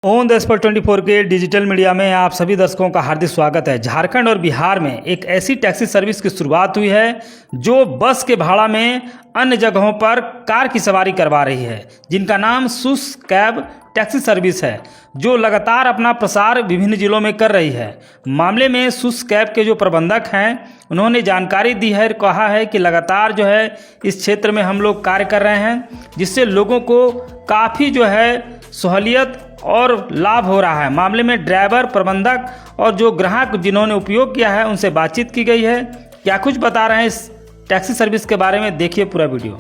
On the spot 24 के digital media में आप सभी दर्शकों का हार्दिक स्वागत है। झारखंड और बिहार में एक ऐसी टैक्सी सर्विस की शुरुआत हुई है जो बस के भाड़ा में अन्य जगहों पर कार की सवारी करवा रही है, जिनका नाम सुस कैब टैक्सी सर्विस है, जो लगातार अपना प्रसार विभिन्न जिलों में कर रही है। मामले में सुस कैब के जो प्रबंधक हैं, उन्होंने जानकारी दी है, कहा है कि लगातार जो है इस क्षेत्र में हम लोग कार्य कर रहे हैं, जिससे लोगों को काफ़ी जो है सहूलियत और लाभ हो रहा है। मामले में ड्राइवर, प्रबंधक और जो ग्राहक जिन्होंने उपयोग किया है उनसे बातचीत की गई है। क्या कुछ बता रहे हैं इस टैक्सी सर्विस के बारे में, देखिए पूरा वीडियो।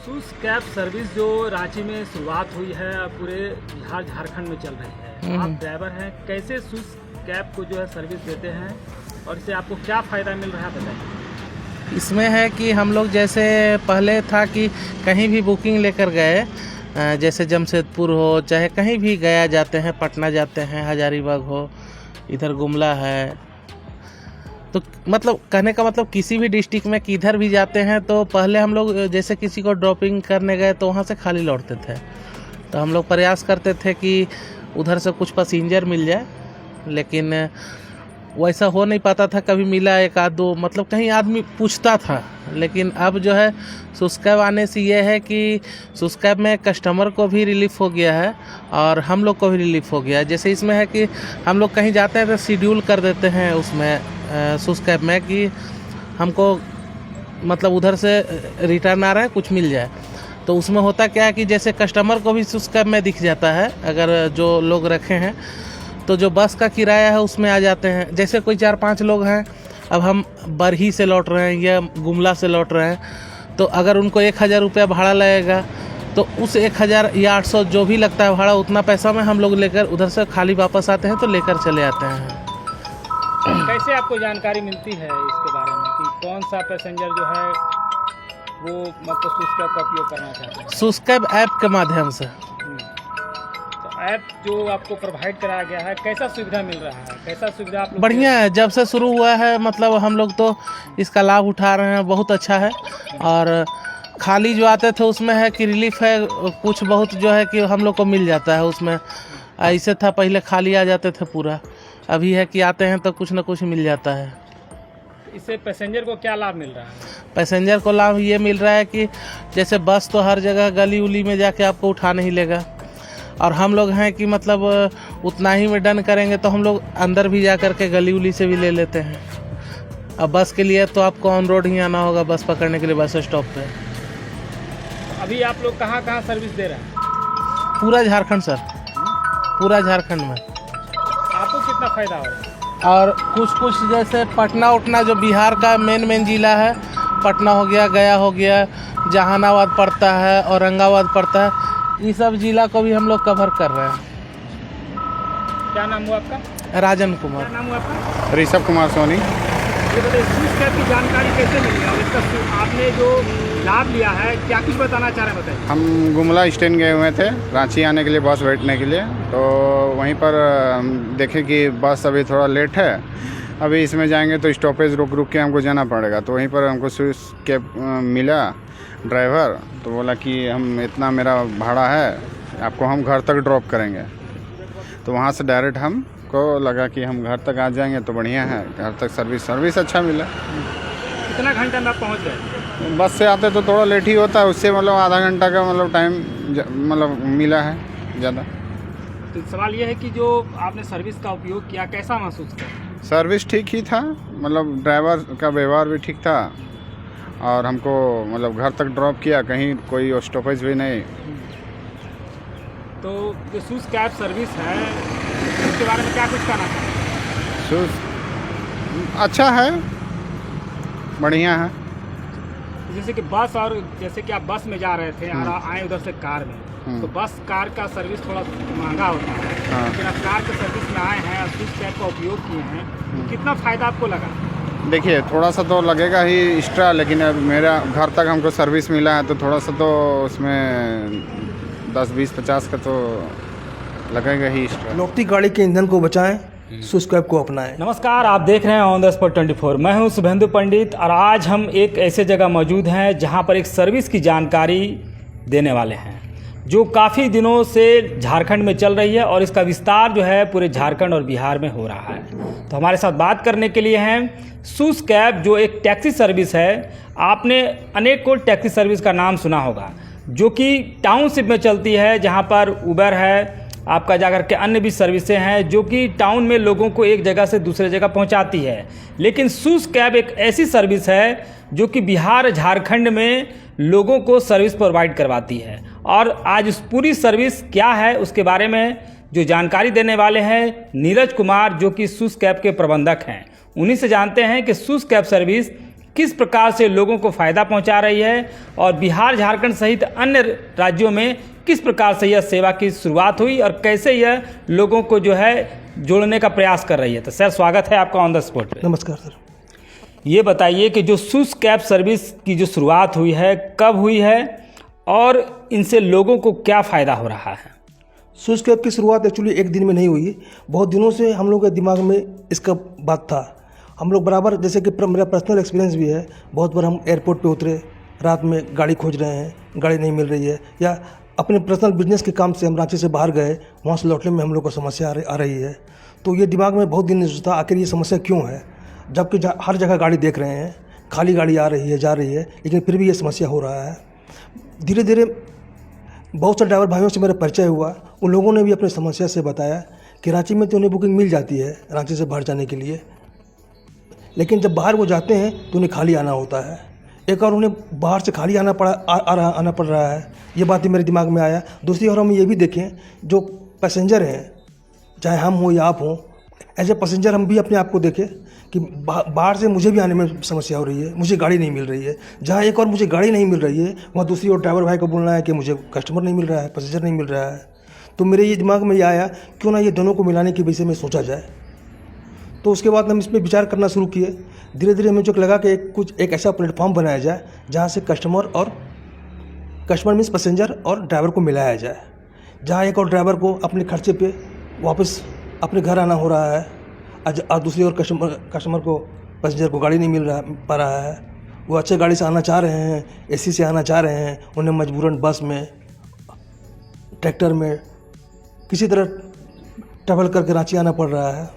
सुस कैब सर्विस जो रांची में शुरुआत हुई है, पूरे बिहार झारखंड में चल रही है। आप ड्राइवर हैं, कैसे सुस कैब को जो है सर्विस देते हैं और इससे आपको क्या फ़ायदा मिल रहा है, बताइए। इसमें है कि हम लोग जैसे पहले था कि कहीं भी बुकिंग लेकर गए, जैसे जमशेदपुर हो चाहे कहीं भी गया जाते हैं, पटना जाते हैं, हजारीबाग हो, इधर गुमला है, तो मतलब कहने का मतलब किसी भी डिस्ट्रिक्ट में किधर भी जाते हैं तो पहले हम लोग जैसे किसी को ड्रॉपिंग करने गए तो वहाँ से खाली लौटते थे। तो हम लोग प्रयास करते थे कि उधर से कुछ पैसेंजर मिल जाए, लेकिन वैसा हो नहीं पाता था। कभी मिला एक आध दो, मतलब कहीं आदमी पूछता था। लेकिन अब जो है सुस कैब आने से ये है कि सुस कैब में कस्टमर को भी रिलीफ हो गया है और हम लोग को भी रिलीफ हो गया है। जैसे इसमें है कि हम लोग कहीं जाते हैं तो शेड्यूल कर देते हैं उसमें सुस कैब में कि हमको मतलब उधर से रिटर्न आ रहा है, कुछ मिल जाए। तो उसमें होता क्या है कि जैसे कस्टमर को भी सुस कैब में दिख जाता है, अगर जो लोग रखे हैं तो जो बस का किराया है उसमें आ जाते हैं। जैसे कोई 4-5 लोग हैं, अब हम बरही से लौट रहे हैं या गुमला से लौट रहे हैं, तो अगर उनको 1000 रुपया भाड़ा लगेगा तो उस 1000 या 800 जो भी लगता है भाड़ा, उतना पैसा में हम लोग लेकर उधर से खाली वापस आते हैं तो लेकर चले आते हैं। कैसे आपको जानकारी मिलती है इसके बारे में कि कौन सा पैसेंजर जो है वो मतलब सुस कैब का उपयोग करना चाहता है? सुस कैब ऐप के माध्यम से। ऐप जो आपको प्रोवाइड कराया गया है, कैसा सुविधा मिल रहा है, कैसा सुविधा आप लोग? बढ़िया है, जब से शुरू हुआ है मतलब हम लोग तो इसका लाभ उठा रहे हैं, बहुत अच्छा है। और खाली जो आते थे उसमें है कि रिलीफ है, कुछ बहुत जो है कि हम लोग को मिल जाता है उसमें। ऐसे था पहले खाली आ जाते थे पूरा, अभी है कि आते हैं तो कुछ ना कुछ मिल जाता है। इससे पैसेंजर को क्या लाभ मिल रहा है? पैसेंजर को लाभ ये मिल रहा है कि जैसे बस तो हर जगह गली उली में जाके आपको उठा नहीं लेगा, और हम लोग हैं कि मतलब उतना ही में डन करेंगे तो हम लोग अंदर भी जा कर के गली उली से भी ले लेते हैं। अब बस के लिए तो आपको ऑन रोड ही आना होगा, बस पकड़ने के लिए बस स्टॉप पे। अभी आप लोग कहाँ कहाँ सर्विस दे रहे हैं? पूरा झारखंड सर, पूरा झारखंड में। आपको कितना फ़ायदा हो रहा है? और कुछ जैसे पटना उटना जो बिहार का मेन जिला है, पटना हो गया, गया हो गया, जहानाबाद पड़ता है, औरंगाबाद पड़ता है, ये सब जिला को भी हम लोग कवर कर रहे हैं। क्या नाम हुआ आपका? राजन कुमार। क्या नाम हुआ आपका? ऋषभ कुमार सोनी। ये बताइए, सुस कैब की जानकारी कैसे मिली और इसका आपने जो लाभ लिया है, क्या कुछ बताना चाह रहे हैं, बताइए। हम गुमला स्टैंड गए हुए थे रांची आने के लिए, बस बैठने के लिए। तो वहीं पर देखे कि बस अभी थोड़ा लेट है, अभी इसमें जाएंगे तो स्टॉपेज रुक के हमको जाना पड़ेगा। तो वहीं पर हमको सुस कैब मिला ड्राइवर, तो बोला कि हम इतना मेरा भाड़ा है, आपको हम घर तक ड्रॉप करेंगे। तो वहाँ से डायरेक्ट हमको लगा कि हम घर तक आ जाएंगे तो बढ़िया है, घर तक सर्विस अच्छा मिला। कितना घंटे में आप पहुँच गए? बस से आते तो थोड़ा लेट ही होता है, उससे मतलब आधा घंटा का मतलब टाइम मतलब मिला है ज़्यादा। तो सवाल ये है कि जो आपने सर्विस का उपयोग किया, कैसा महसूस किया? सर्विस ठीक ही था, मतलब ड्राइवर का व्यवहार भी ठीक था और हमको मतलब घर तक ड्रॉप किया, कहीं कोई स्टॉपेज भी नहीं। तो जो सुस कैब सर्विस है उसके बारे में क्या कुछ कहना चाहिए? सुस अच्छा है, बढ़िया है। जैसे कि बस, और जैसे कि आप बस में जा रहे थे और आए उधर से कार में, तो बस कार का सर्विस थोड़ा महंगा होता है, लेकिन आप कार के सर्विस में आए हैं और सुस कैब का उपयोग किए हैं, तो कितना फ़ायदा आपको लगा? देखिए थोड़ा सा तो लगेगा ही एक्स्ट्रा, लेकिन अब मेरा घर तक हमको सर्विस मिला है तो थोड़ा सा तो उसमें 10, 20, 50 का तो लगेगा ही एक्स्ट्रा। लौटती गाड़ी के ईंधन को बचाएं, सुस कैब को अपनाएं। नमस्कार, आप देख रहे हैं ऑन द स्पॉट 24। मैं हूं शुभेंदु पंडित और आज हम एक ऐसे जगह मौजूद हैं जहां पर एक सर्विस की जानकारी देने वाले हैं जो काफ़ी दिनों से झारखंड में चल रही है और इसका विस्तार जो है पूरे झारखंड और बिहार में हो रहा है। तो हमारे साथ बात करने के लिए हैं सूस कैब, जो एक टैक्सी सर्विस है। आपने अनेकों टैक्सी सर्विस का नाम सुना होगा, जो कि टाउनशिप में चलती है, जहां पर उबर है, आपका जाकर के अन्य भी सर्विसें हैं जो कि टाउन में लोगों को एक जगह से दूसरे जगह पहुंचाती है। लेकिन सूस कैब एक ऐसी सर्विस है जो कि बिहार झारखंड में लोगों को सर्विस प्रोवाइड करवाती है। और आज उस पूरी सर्विस क्या है उसके बारे में जो जानकारी देने वाले हैं नीरज कुमार, जो कि सूस कैब के प्रबंधक हैं। उन्हीं से जानते हैं कि सूस कैब सर्विस किस प्रकार से लोगों को फ़ायदा पहुंचा रही है और बिहार झारखंड सहित अन्य राज्यों में किस प्रकार से यह सेवा की शुरुआत हुई और कैसे यह लोगों को जो है जोड़ने का प्रयास कर रही है। तो सर, स्वागत है आपका ऑन द स्पॉट पे। नमस्कार सर। ये बताइए कि जो सूस कैब सर्विस की जो शुरुआत हुई है, कब हुई है और इनसे लोगों को क्या फ़ायदा हो रहा है? सूस कैब की शुरुआत एक्चुअली एक दिन में नहीं हुई, बहुत दिनों से हम लोग के दिमाग में इसका बात था। हम लोग बराबर, जैसे कि मेरा पर्सनल एक्सपीरियंस भी है, बहुत बार हम एयरपोर्ट पे उतरे, रात में गाड़ी खोज रहे हैं, गाड़ी नहीं मिल रही है, या अपने पर्सनल बिजनेस के काम से हम रांची से बाहर गए, वहाँ से लौटने में हम लोग को समस्या आ रही है। तो ये दिमाग में बहुत दिन से था, आखिर ये समस्या क्यों है, जबकि हर जगह गाड़ी देख रहे हैं, खाली गाड़ी आ रही है, जा रही है, लेकिन फिर भी ये समस्या हो रहा है। धीरे धीरे बहुत से ड्राइवर भाइयों से मेरा परिचय हुआ, उन लोगों ने भी अपनी समस्या से बताया कि रांची में तो उन्हें बुकिंग मिल जाती है रांची से बाहर जाने के लिए, लेकिन जब बाहर वो जाते हैं तो उन्हें खाली आना होता है। एक और उन्हें बाहर से खाली आना पड़ रहा है, ये बात ही मेरे दिमाग में आया। दूसरी ओर हम ये भी देखें, जो पैसेंजर हैं, चाहे हम हों या आप हों, एज ए पैसेंजर हम भी अपने आप को देखें कि बाहर से मुझे भी आने में समस्या हो रही है, मुझे गाड़ी नहीं मिल रही है। जहाँ एक और मुझे गाड़ी नहीं मिल रही है, वहाँ दूसरी ओर ड्राइवर भाई को बोलना है कि मुझे कस्टमर नहीं मिल रहा है, पैसेंजर नहीं मिल रहा है। तो मेरे ये दिमाग में ये आया, क्यों ना ये दोनों को मिलाने के विषय में सोचा जाए। तो उसके बाद हम इस पर विचार करना शुरू किए। धीरे धीरे हमें जो लगा कि एक ऐसा प्लेटफॉर्म बनाया जाए जहाँ से कस्टमर मीन्स पैसेंजर और ड्राइवर को मिलाया जाए, जहाँ एक और ड्राइवर को अपने खर्चे पे वापस अपने घर आना हो रहा है और दूसरी ओर कस्टमर को, पैसेंजर को गाड़ी नहीं पा रहा है। वो अच्छे गाड़ी से आना चाह रहे हैं, एसी से आना चाह रहे हैं, उन्हें मजबूरन बस में, ट्रैक्टर में, किसी तरह ट्रैवल करके रांची आना पड़ रहा है।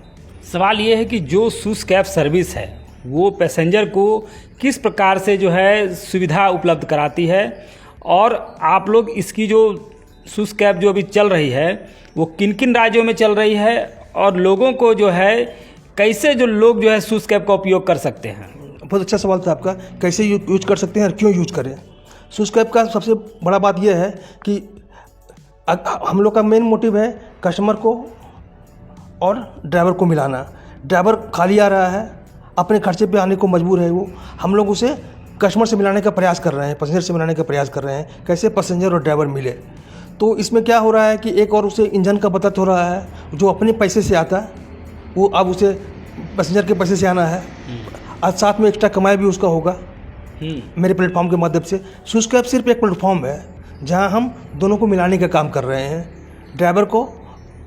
सवाल ये है कि जो सूस कैब सर्विस है वो पैसेंजर को किस प्रकार से जो है सुविधा उपलब्ध कराती है, और आप लोग इसकी जो सूस कैब जो अभी चल रही है वो किन किन राज्यों में चल रही है, और लोगों को जो है कैसे जो लोग जो है सूस कैब का उपयोग कर सकते हैं? बहुत अच्छा सवाल था आपका, कैसे यूज कर सकते हैं और क्यों यूज करें। सूस कैब का सबसे बड़ा बात यह है कि हम लोग का मेन मोटिव है कस्टमर को और ड्राइवर को मिलाना। ड्राइवर खाली आ रहा है, अपने खर्चे पे आने को मजबूर है, वो हम लोग उसे कस्टमर से मिलाने का प्रयास कर रहे हैं, पैसेंजर से मिलाने का प्रयास कर रहे हैं, कैसे पैसेंजर और ड्राइवर मिले। तो इसमें क्या हो रहा है कि एक और उसे इंजन का बचत हो रहा है, जो अपने पैसे से आता है वो अब उसे पैसेंजर के पैसे से आना है, आज साथ में एक्स्ट्रा कमाई भी उसका होगा मेरे प्लेटफॉर्म के माध्यम से। सूस कैब सिर्फ एक प्लेटफॉर्म है जहाँ हम दोनों को मिलाने का काम कर रहे हैं, ड्राइवर को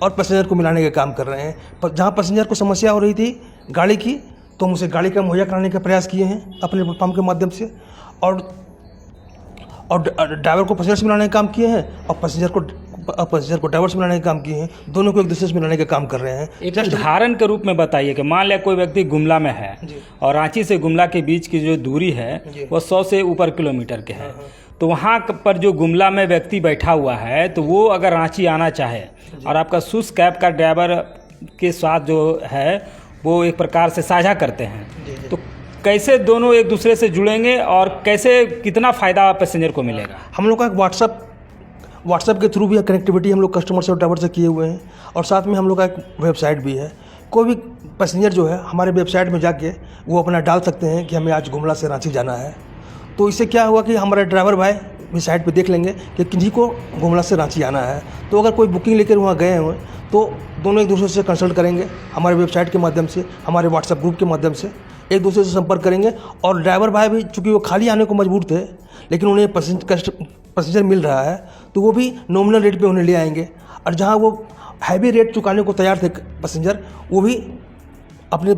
और पैसेंजर को मिलाने का काम कर रहे हैं। जहाँ पैसेंजर को समस्या हो रही थी गाड़ी की, तो हम उसे गाड़ी का मुहैया कराने का प्रयास किए हैं अपने प्लेटफॉर्म के माध्यम से, और ड्राइवर को पैसेंजर से मिलाने का काम किए हैं, और पैसेंजर को ड्राइवर से मिलाने का काम किए हैं। दोनों को एक दूसरे से मिलाने का काम कर रहे हैं। एक उदाहरण के रूप में बताइए कि मान लिया कोई व्यक्ति गुमला में है और रांची से गुमला के बीच की जो दूरी है वो 100 से ऊपर किलोमीटर के है, तो वहाँ पर जो गुमला में व्यक्ति बैठा हुआ है, तो वो अगर रांची आना चाहे और आपका सूस कैब का ड्राइवर के साथ जो है वो एक प्रकार से साझा करते हैं, तो कैसे दोनों एक दूसरे से जुड़ेंगे और कैसे कितना फ़ायदा पैसेंजर को मिलेगा? हम लोग का एक व्हाट्सएप के थ्रू भी कनेक्टिविटी हम लोग कस्टमर से और ड्राइवर से किए हुए हैं, और साथ में हम लोग का एक वेबसाइट भी है। कोई भी पैसेंजर जो है हमारे वेबसाइट में जाके वो अपना डाल सकते हैं कि हमें आज गुमला से रांची जाना है। तो इससे क्या हुआ कि हमारे ड्राइवर भाई भी साइट पे देख लेंगे कि किन्हीं को गुमला से रांची आना है, तो अगर कोई बुकिंग लेकर वहाँ गए हुए तो दोनों एक दूसरे से कंसल्ट करेंगे, हमारे वेबसाइट के माध्यम से, हमारे व्हाट्सएप ग्रुप के माध्यम से एक दूसरे से संपर्क करेंगे। और ड्राइवर भाई भी चूँकि वो खाली आने को मजबूर थे, लेकिन उन्हें पैसेंजर मिल रहा है, तो वो भी नॉमिनल रेट पे उन्हें ले आएंगे, और जहाँ वो हैवी रेट चुकाने को तैयार थे पैसेंजर, वो भी अपने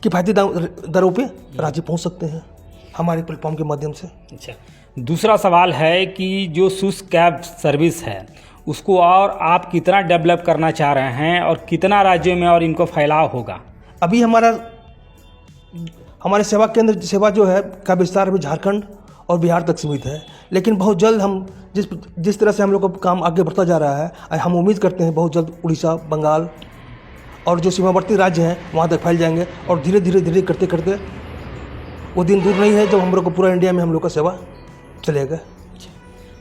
किफ़ायती दरों पे रांची पहुँच सकते हैं हमारे प्लेटफॉर्म के माध्यम से। अच्छा, दूसरा सवाल है कि जो सूस कैब सर्विस है उसको और आप कितना डेवलप करना चाह रहे हैं और कितना राज्यों में और इनको फैलाव होगा? अभी हमारे सेवा केंद्र सेवा जो है का विस्तार अभी झारखंड और बिहार तक सीमित है, लेकिन बहुत जल्द हम जिस तरह से हम लोग का काम आगे बढ़ता जा रहा है, हम उम्मीद करते हैं बहुत जल्द उड़ीसा, बंगाल और जो सीमावर्ती राज्य हैं वहाँ तक फैल जाएंगे और धीरे धीरे करते करते वो दिन दूर नहीं है जब हम लोग को पूरा इंडिया में हम लोग का सेवा चलेगा।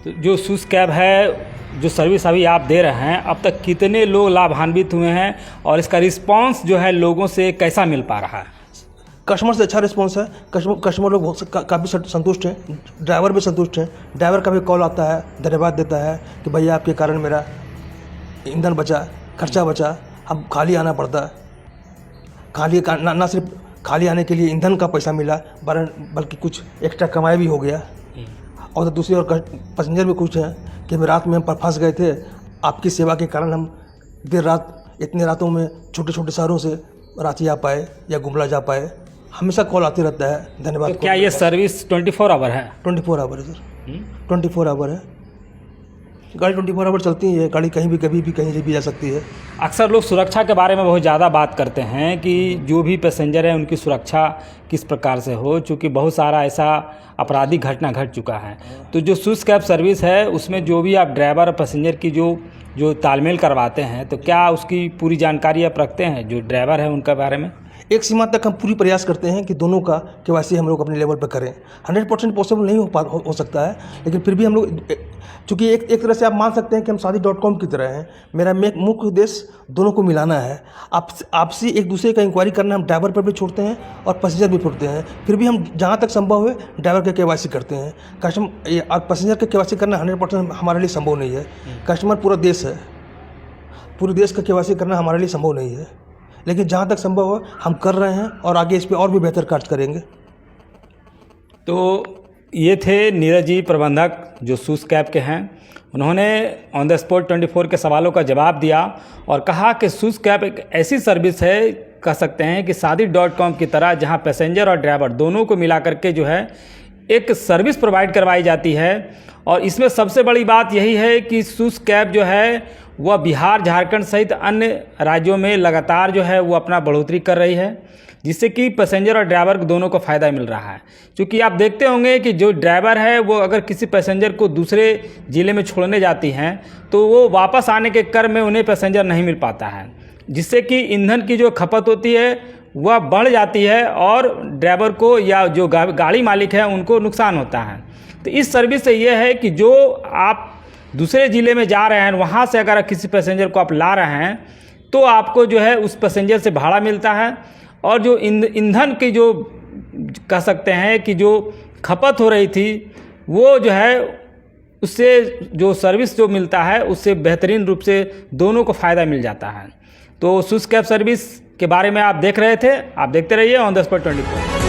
तो जो सूस कैब है जो सर्विस अभी आप दे रहे हैं, अब तक कितने लोग लाभान्वित हुए हैं और इसका रिस्पांस जो है लोगों से कैसा मिल पा रहा है? कस्टमर से अच्छा रिस्पांस है। कस्टमर लोग काफ़ी संतुष्ट हैं, ड्राइवर भी संतुष्ट हैं। ड्राइवर का भी कॉल आता है, धन्यवाद देता है कि भैया आपके कारण मेरा ईंधन बचा, खर्चा बचा, अब खाली आना पड़ता, खाली ना सिर्फ खाली आने के लिए ईंधन का पैसा मिला बल्कि कुछ एक्स्ट्रा कमाई भी हो गया। और दूसरी ओर पैसेंजर भी कुछ हैं कि रात में हम फंस गए थे, आपकी सेवा के कारण हम देर रात इतने रातों में छोटे छोटे शहरों से रांची आ पाए या गुमला जा पाए। हमेशा कॉल आते रहता है, धन्यवाद। तो क्या ये सर्विस 24 आवर है? 24 आवर है सर, 24 आवर है। गाड़ी 24 आवर चलती है, गाड़ी कहीं भी कभी भी कहीं भी जा सकती है। अक्सर लोग सुरक्षा के बारे में बहुत ज़्यादा बात करते हैं कि जो भी पैसेंजर है उनकी सुरक्षा किस प्रकार से हो, चूँकि बहुत सारा ऐसा आपराधिक घटना घट चुका है। तो जो सूस कैब सर्विस है उसमें जो भी आप ड्राइवर और पैसेंजर की जो तालमेल करवाते हैं, तो क्या उसकी पूरी जानकारी आप रखते हैं जो ड्राइवर है उनके बारे में? एक सीमा तक हम पूरी प्रयास करते हैं कि दोनों का केवाईसी हम लोग अपने लेवल पर करें। 100% पॉसिबल नहीं हो सकता है, लेकिन फिर भी हम लोग, चूँकि एक तरह से आप मान सकते हैं कि हम शादी.com की तरह हैं। मेरा मुख्य उद्देश्य दोनों को मिलाना है। आपसी एक दूसरे का इंक्वायरी करना हम ड्राइवर पर भी छोड़ते हैं और पैसेंजर भी छोड़ते हैं। फिर भी हम जहाँ तक संभव है ड्राइवर के केवाईसी करते हैं। कस्टमर और पैसेंजर के केवाईसी करना 100% हमारे लिए संभव नहीं है। कस्टमर पूरा देश है, पूरे देश का केवाईसी करना हमारे लिए संभव नहीं है, लेकिन जहाँ तक संभव हो हम कर रहे हैं और आगे इस पर और भी बेहतर कार्य करेंगे। तो ये थे नीरज जी, प्रबंधक जो सूस कैब के हैं। उन्होंने ऑन द स्पॉट 24 के सवालों का जवाब दिया और कहा कि सूस कैब एक ऐसी सर्विस है, कह सकते हैं कि शादी.com की तरह, जहां पैसेंजर और ड्राइवर दोनों को मिला करके जो है एक सर्विस प्रोवाइड करवाई जाती है। और इसमें सबसे बड़ी बात यही है कि सूस कैब जो है वह बिहार, झारखंड सहित अन्य राज्यों में लगातार जो है वो अपना बढ़ोतरी कर रही है, जिससे कि पैसेंजर और ड्राइवर दोनों को फ़ायदा मिल रहा है। क्योंकि आप देखते होंगे कि जो ड्राइवर है वो अगर किसी पैसेंजर को दूसरे ज़िले में छोड़ने जाती हैं तो वो वापस आने के क्रम में उन्हें पैसेंजर नहीं मिल पाता है, जिससे कि ईंधन की जो खपत होती है वह बढ़ जाती है और ड्राइवर को या जो गाड़ी मालिक है उनको नुकसान होता है। तो इस सर्विस से ये है कि जो आप दूसरे ज़िले में जा रहे हैं वहाँ से अगर किसी पैसेंजर को आप ला रहे हैं तो आपको जो है उस पैसेंजर से भाड़ा मिलता है और जो ईंधन की जो कह सकते हैं कि जो खपत हो रही थी वो जो है उससे जो सर्विस जो मिलता है उससे बेहतरीन रूप से दोनों को फ़ायदा मिल जाता है। तो सूस कैब सर्विस के बारे में आप देख रहे थे, आप देखते रहिए ऑन द स्पॉट 24।